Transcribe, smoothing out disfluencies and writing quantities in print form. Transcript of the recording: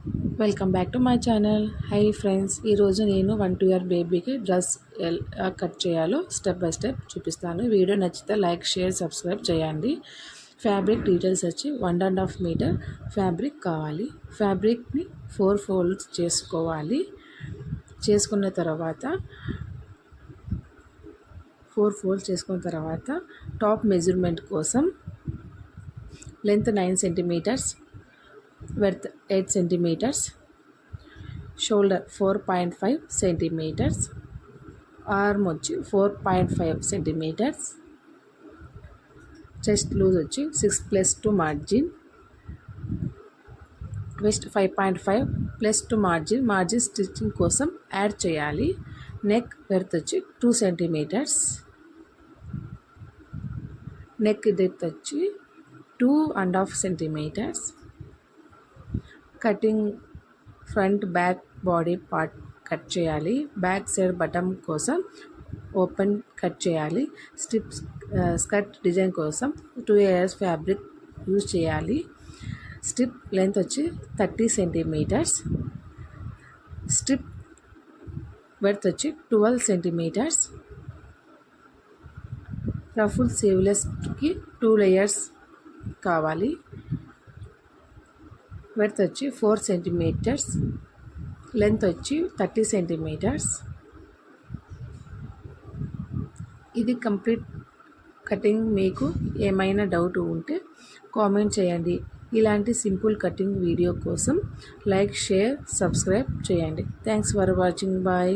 Welcome back to my channel. Hi friends, ఈరోజు నేను 1 year బేబీకి డ్రెస్ ఎలా కట్ చేయాలో స్టెప్ బై స్టెప్ చూపిస్తాను. వీడియో నచ్చితే లైక్, షేర్, సబ్స్క్రైబ్ చేయండి. ఫ్యాబ్రిక్ డీటెయిల్స్ వచ్చి 1.5 మీటర్ ఫ్యాబ్రిక్ కావాలి. ఫ్యాబ్రిక్ని 4 ఫోల్డ్స్ చేసుకోవాలి. చేసుకున్న తర్వాత 4 ఫోల్డ్స్ చేసుకున్న తర్వాత టాప్ మెజర్మెంట్ కోసం length 9 centimetres, width 8 centimeters, shoulder 4.5 centimeters, arm వచ్చి 4.5 centimeters, chest loose వచ్చి 6+2 margin, waist 5.5 +2 margin స్టిచ్చింగ్ కోసం యాడ్ చేయాలి. నెక్ వెడత్ వచ్చి 2 centimeters, నెక్ డెప్త్ వచ్చి 2.5 centimeters. Cutting front back body part cut చేయాలి. బ్యాక్ సైడ్ బటన్ కోసం open cut చేయాలి. Skirt design కోసం 2 layers ఫ్యాబ్రిక్ యూజ్ చేయాలి. స్ట్రిప్ లెంత్ వచ్చి 30 సెంటీమీటర్స్, స్ట్రిప్ వెడత్ వచ్చి 12 సెంటీమీటర్స్. రఫుల్ స్లీవ్లెస్కి 2 layers కావాలి. వెడత్ వచ్చి 4 సెంటీమీటర్స్, లెంత్ వచ్చి 30 సెంటీమీటర్స్. ఇది కంప్లీట్ కటింగ్. మీకు ఏమైనా డౌట్ ఉంటే కామెంట్ చేయండి. ఇలాంటి సింపుల్ కటింగ్ వీడియో కోసం లైక్, షేర్, సబ్స్క్రైబ్ చేయండి. Thanks for watching. బాయ్.